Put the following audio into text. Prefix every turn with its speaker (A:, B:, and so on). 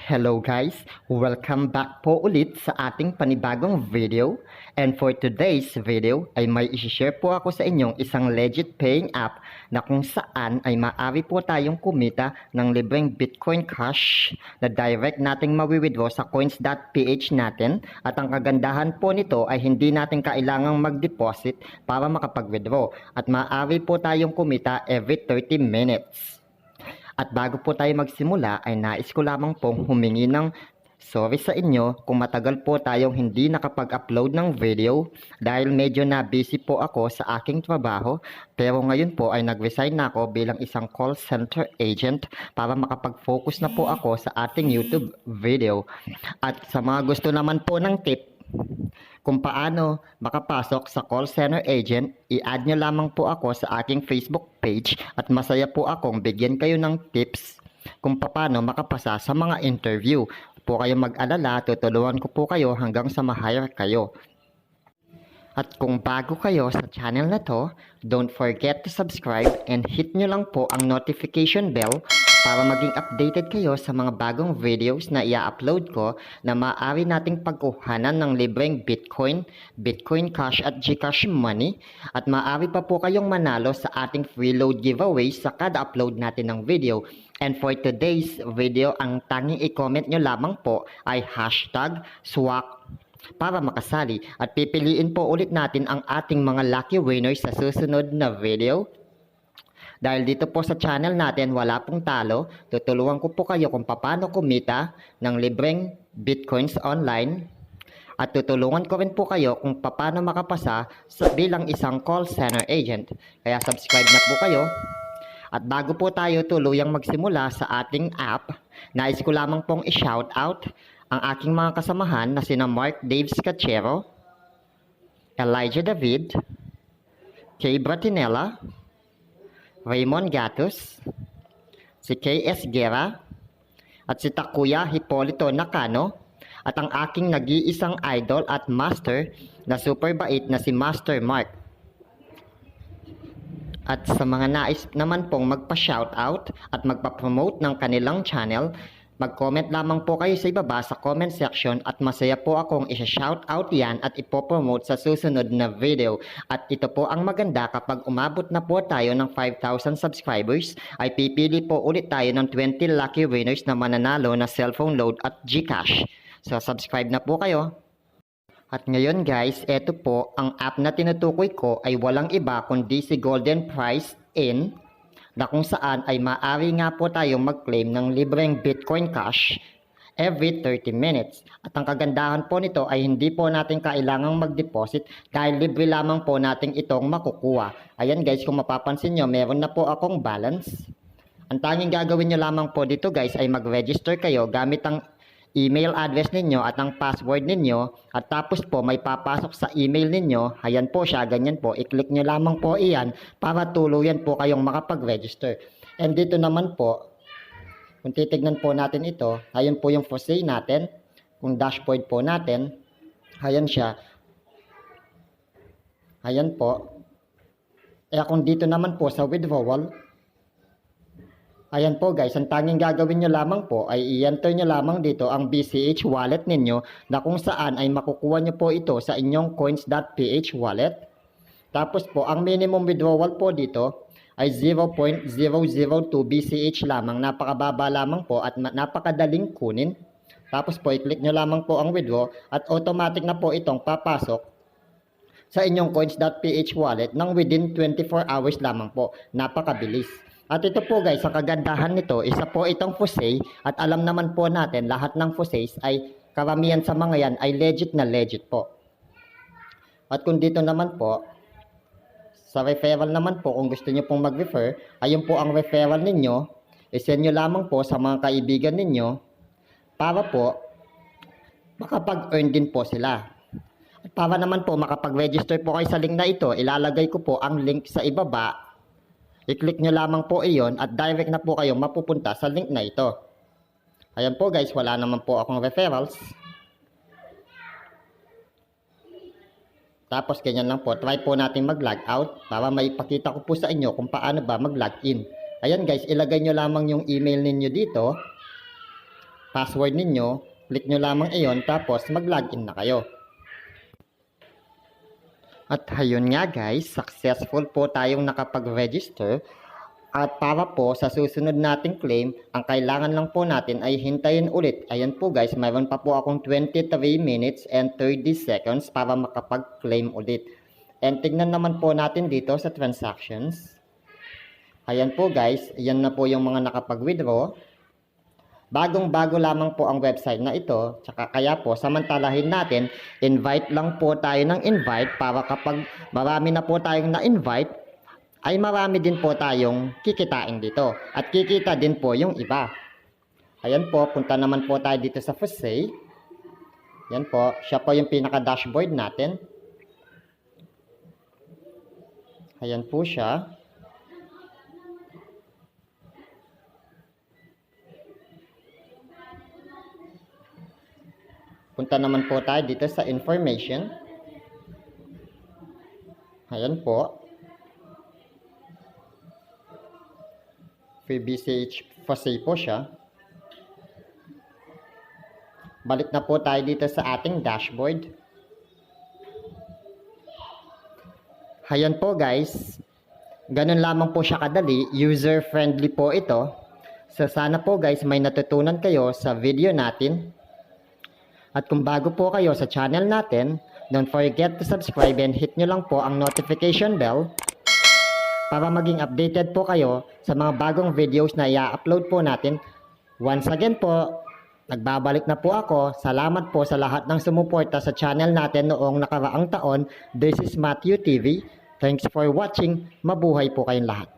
A: Hello guys! Welcome back po ulit sa ating panibagong video. And for today's video ay may isi-share po ako sa inyong isang legit paying app na kung saan ay maaari po tayong kumita ng libreng Bitcoin Cash na direct nating mawi-withdraw sa coins.ph natin. At ang kagandahan po nito ay hindi natin kailangang mag-deposit para makapag-withdraw. At maaari po tayong kumita every 30 minutes. At bago po tayo magsimula ay nais ko lamang pong humingi ng sorry sa inyo kung matagal po tayong hindi nakapag-upload ng video dahil medyo na busy po ako sa aking trabaho, pero ngayon po ay nag-resign na ako bilang isang call center agent para makapag-focus na po ako sa ating YouTube video. At sa mga gusto naman po ng tip kung paano makapasok sa call center agent, i-add nyo lamang po ako sa aking Facebook page at masaya po akong bigyan kayo ng tips kung paano makapasa sa mga interview. Po kayo mag-alala, tutulungan ko po kayo hanggang sa ma-hire kayo. At kung bago kayo sa channel na to, don't forget to subscribe and hit nyo lang po ang notification bell para maging updated kayo sa mga bagong videos na i-upload ko na maaari nating pagkuhanan ng libreng Bitcoin, Bitcoincash at Gcash money. At maaari pa po kayong manalo sa ating free load giveaway sa kada upload natin ng video. And for today's video, ang tanging i-comment nyo lamang po ay #swak para makasali. At pipiliin po ulit natin ang ating mga lucky winners sa susunod na video. Dahil dito po sa channel natin wala pong talo, tutulungan ko po kayo kung paano kumita ng libreng Bitcoins online. At tutulungan ko rin po kayo kung paano makapasa bilang isang call center agent. Kaya subscribe na po kayo. At bago po tayo tuluyang magsimula sa ating app, nais ko lamang pong i-shoutout ang aking mga kasamahan na sina Mark Dave Scachero, Elijah David, Kay Bratinella, Raymond Gatos, si K.S. Guerra, at si Takuya Hipolito Nakano, at ang aking nag-iisang idol at master na super bait na si Master Mark. At sa mga nais naman pong magpa-shoutout at magpa-promote ng kanilang channel, mag-comment lamang po kayo sa ibaba sa comment section at masaya po akong isa-shoutout yan at ipopromote sa susunod na video. At ito po ang maganda, kapag umabot na po tayo ng 5,000 subscribers ay pipili po ulit tayo ng 20 lucky winners na mananalo na cellphone load at Gcash. So subscribe na po kayo. At ngayon guys, eto po ang app na tinutukoy ko ay walang iba kundi si goldenprice na kung saan ay maaari nga po tayong mag-claim ng libreng Bitcoin Cash every 30 minutes. At ang kagandahan po nito ay hindi po natin kailangang mag-deposit dahil libre lamang po natin itong makukuha. Ayan guys, kung mapapansin nyo, meron na po akong balance. Ang tanging gagawin nyo lamang po dito guys ay mag-register kayo gamit ang email address ninyo at ang password ninyo, at tapos po may papasok sa email ninyo. Ayan po siya, ganyan po, i-click nyo lamang po iyan para tuluyan po kayong makapag-register. And dito naman po, kung titignan po natin ito, ayan po yung Faucet natin, kung dashboard po natin, ayan siya, ayan po. Kung dito naman po sa withdrawal, ayan po guys, ang tanging gagawin nyo lamang po ay i-enter nyo lamang dito ang BCH wallet ninyo na kung saan ay makukuha nyo po ito sa inyong coins.ph wallet. Tapos po, ang minimum withdrawal po dito ay 0.002 BCH lamang. Napakababa lamang po at napakadaling kunin. Tapos po, i-click nyo lamang po ang withdraw at automatic na po itong papasok sa inyong coins.ph wallet ng within 24 hours lamang po. Napakabilis. At ito po guys, ang kagandahan nito, isa po itong Faucet, at alam naman po natin lahat ng Faucets ay karamihan sa mga yan ay legit na legit po. At kung dito naman po, sa referral naman po, kung gusto nyo pong mag-refer, ayun po ang referral ninyo, isend nyo lamang po sa mga kaibigan ninyo para po makapag-earn din po sila. At para naman po makapag-register po kayo sa link na ito, ilalagay ko po ang link sa ibaba. I-click nyo lamang po iyon at direct na po kayo mapupunta sa link na ito. Ayan po guys, wala naman po akong referrals. Tapos ganyan lang po, try po natin mag-log out para maipakita ko po sa inyo kung paano ba mag-log in. Ayan guys, ilagay nyo lamang yung email ninyo dito. password ninyo, click nyo lamang iyon tapos mag-login na kayo. At ayun nga guys, successful po tayong nakapag-register. At para po sa susunod nating claim, ang kailangan lang po natin ay hintayin ulit. Ayan po guys, mayroon pa po akong 23 minutes and 30 seconds para makapag-claim ulit. And tignan naman po natin dito sa transactions. Ayan po guys, yan na po yung mga nakapag-withdraw. Bagong-bago lamang po ang website na ito, tsaka kaya po samantalahin natin, invite lang po tayo ng invite para kapag marami na po tayong na-invite, ay marami din po tayong kikitain dito at kikita din po yung iba. Ayan po, punta naman po tayo dito sa Faucet. Yan po, siya po yung pinaka-dashboard natin. Ayan po siya. Punta naman po tayo dito sa information. Ayan po. Free BCH Faucet po siya. Balik na po tayo dito sa ating dashboard. Ayan po guys. Ganun lamang po siya kadali. User-friendly po ito. So sana po guys may natutunan kayo sa video natin. At kung bago po kayo sa channel natin, don't forget to subscribe and hit nyo lang po ang notification bell para maging updated po kayo sa mga bagong videos na i-upload po natin. Once again po, nagbabalik na po ako. Salamat po sa lahat ng sumuporta sa channel natin noong nakaraang taon. This is Matthew TV. Thanks for watching. Mabuhay po kayong lahat.